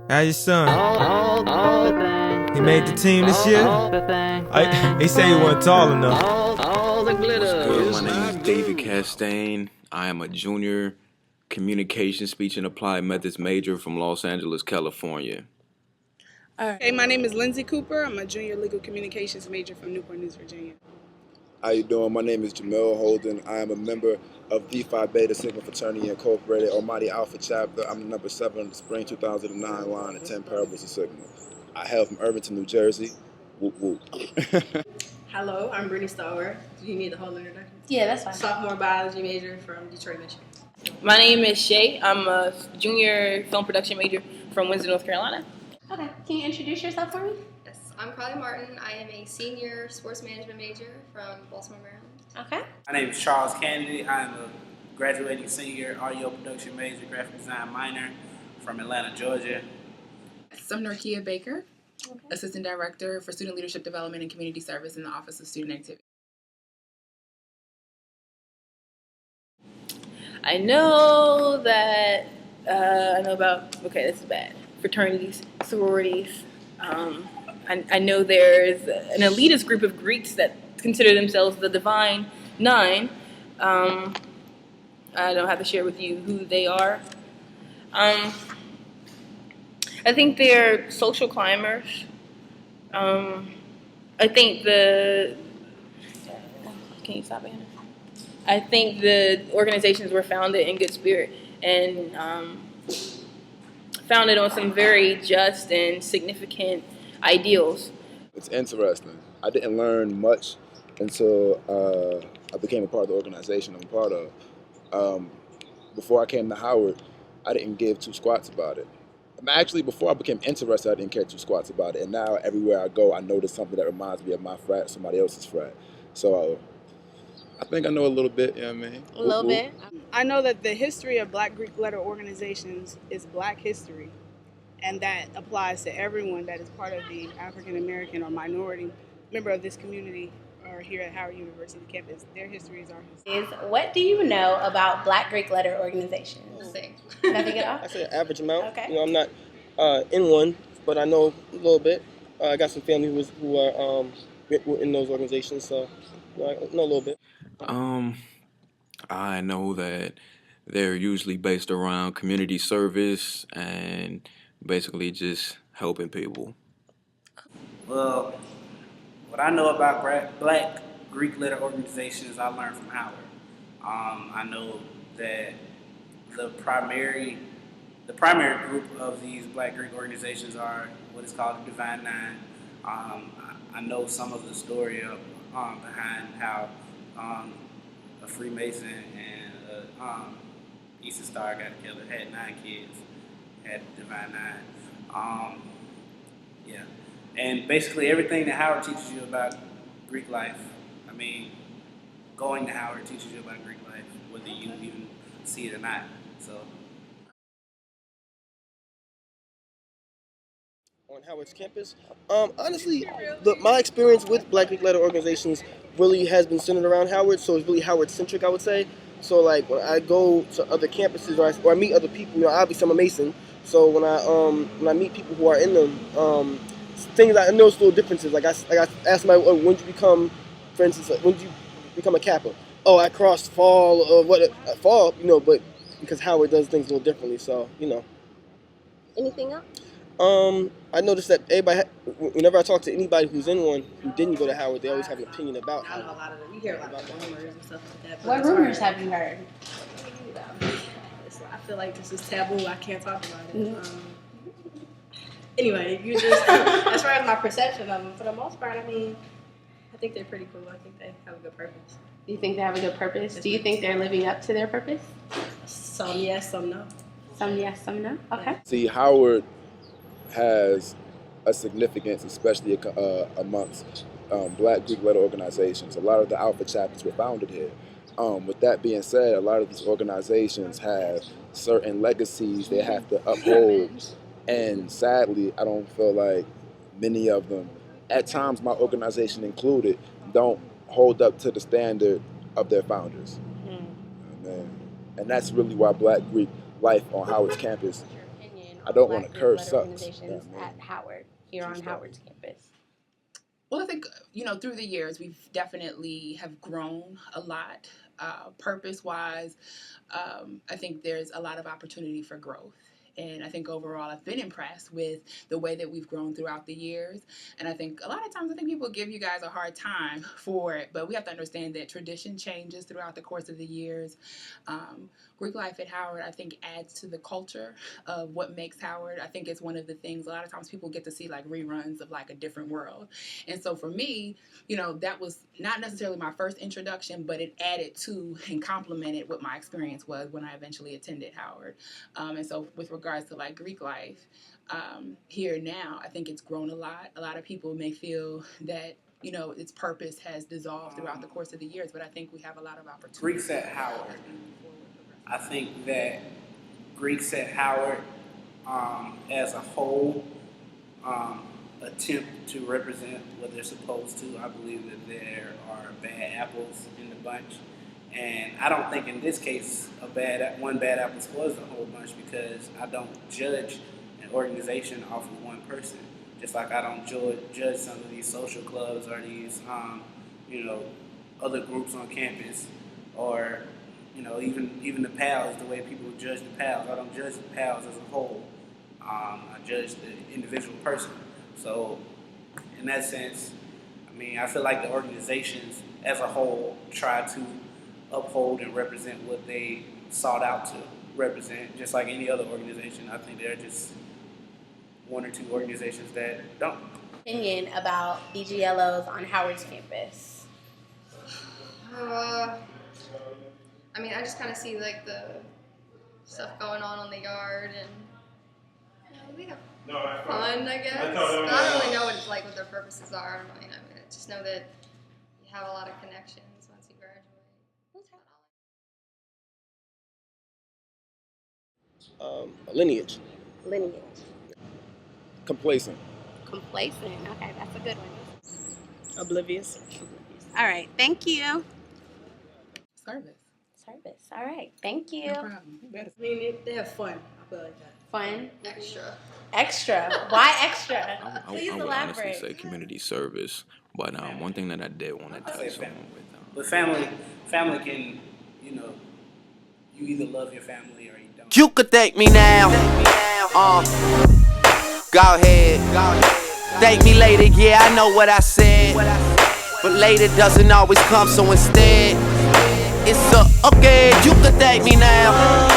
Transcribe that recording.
How your son? He made the team this year? He say he wasn't tall enough. What's good? My name is David Castaigne. I am a junior communication, speech, and applied methods major from Los Angeles, California. Hey, my name is Lindsay Cooper. I'm a junior legal communications major from Newport News, Virginia. How you doing? My name is Jamel Holden. I am a member of the Phi Beta Sigma Fraternity Incorporated, Almighty Alpha Chapter. I'm the number 7, spring 2009 line of 10 Parables of Sigma. I hail from Irvington, New Jersey. Whoop whoop. Hello, I'm Brittany Starr. Do you need the whole introduction? Yeah, that's fine. Sophomore biology major from Detroit, Michigan. My name is Shay. I'm a junior film production major from Windsor, North Carolina. Okay, can you introduce yourself for me? Yes, I'm Carly Martin. I am a senior sports management major from Baltimore, Maryland. Okay. My name is Charles Kennedy. I am a graduating senior audio production major, graphic design minor from Atlanta, Georgia. I'm Norkia Baker, Assistant Director for Student Leadership Development and Community Service in the Office of Student Activity. I know that, this is bad, fraternities, sororities. I know there's an elitist group of Greeks that consider themselves the Divine Nine. I don't have to share with you who they are. I think they're social climbers. I think can you stop, Anna? I think the organizations were founded in good spirit and founded on some very just and significant ideals. It's interesting. I didn't learn much until I became a part of the organization I'm a part of. Before I came to Howard, I didn't give two squats about it. Actually, before I became interested, I didn't care two squats about it. And now everywhere I go, I notice something that reminds me of my frat, somebody else's frat. So I think I know a little bit, you know what I mean? A little bit. I know that the history of Black Greek letter organizations is Black history, and that applies to everyone that is part of the African American or minority member of this community or here at Howard University campus. Their history is our history. What do you know about Black Greek letter organizations? Nothing. Nothing at all? I say an average amount. Okay. You know, I'm not in one, but I know a little bit. I got some family who are in those organizations, so you know, I know a little bit. I know that they're usually based around community service and basically just helping people. Well, what I know about Black Greek letter organizations, I learned from Howard. I know that the primary group of these Black Greek organizations are what is called the Divine Nine. I know some of the story behind how a Freemason and Eastern Star got together, had 9 kids, had the Divine Nine. Yeah. And basically everything that Howard teaches you about Greek life, I mean, going to Howard teaches you about Greek life, whether you even see it or not. So. On Howard's campus, honestly, my experience with Black Greek letter organizations really has been centered around Howard, so it's really Howard-centric, I would say. So, like, when I go to other campuses or I meet other people, you know, obviously I'm a Mason, so when I meet people who are in them, things I notice little differences. Like I asked my, when did you become, for instance, when did you become a Kappa? Oh, I crossed fall or fall, you know, but because Howard does things a little differently, so you know. Anything else? I noticed that whenever I talk to anybody who's in one who didn't go to Howard, they always have an opinion about I know a Howard. lot of them. You hear about rumors and stuff like that. What rumors have you heard? I feel like this is taboo. I can't talk about it. Anyway, you just as far as my perception of them, for the most part, I mean, I think they're pretty cool. I think they have a good purpose. Do you think they have a good purpose? Do you think they're living up to their purpose? Some yes, some no. Some yes, some no. Okay. See, Howard has a significance, especially amongst Black Greek letter organizations. A lot of the Alpha chapters were founded here. With that being said, a lot of these organizations have certain legacies they have to uphold, and sadly, I don't feel like many of them, at times my organization included, don't hold up to the standard of their founders. And that's really why Black Greek life on Howard's campus I don't want Black to Greek curse letter sucks. organizations at Howard, here on Howard's campus? Well, I think, through the years, we've definitely have grown a lot. Purpose-wise, I think there's a lot of opportunity for growth. And I think overall, I've been impressed with the way that we've grown throughout the years. And I think a lot of times, I think people give you guys a hard time for it, but we have to understand that tradition changes throughout the course of the years. Greek life at Howard, I think, adds to the culture of what makes Howard. I think it's one of the things, a lot of times people get to see like reruns of like a different world. And so for me, that was not necessarily my first introduction, but it added to and complemented what my experience was when I eventually attended Howard. And so with regards to like Greek life, here now, I think it's grown a lot. A lot of people may feel that, its purpose has dissolved throughout the course of the years, but I think we have a lot of opportunities. Greeks at Howard. I think that Greeks at Howard, as a whole, attempt to represent what they're supposed to. I believe that there are bad apples in the bunch. And I don't think in this case one bad apple spoils the whole bunch, because I don't judge an organization off of one person. Just like I don't judge some of these social clubs or these, other groups on campus, or, even the PALs, the way people judge the PALs. I don't judge the PALs as a whole. I judge the individual person. So in that sense, I feel like the organizations as a whole try to uphold and represent what they sought out to represent, just like any other organization. I think there are just one or two organizations that don't. Opinion about BGLOs on Howard's campus? I just kind of see like the stuff going on the yard, and we have fun, I guess. I don't really know what their purposes are. I just know that you have a lot of connections once you graduate. Lineage. Lineage. Complacent. Complacent. Okay, that's a good one. Oblivious. All right, thank you. Service. All right, thank you. No problem. They have fun. I feel like that. Fun. Extra. Why extra? Please I would elaborate. honestly say community service, but one thing that I did want to touch on But family can, you either love your family or you don't. You could thank me now. Go ahead. Thank me later, yeah, I know what I said. But later doesn't always come, so instead, it's okay, you could thank me now.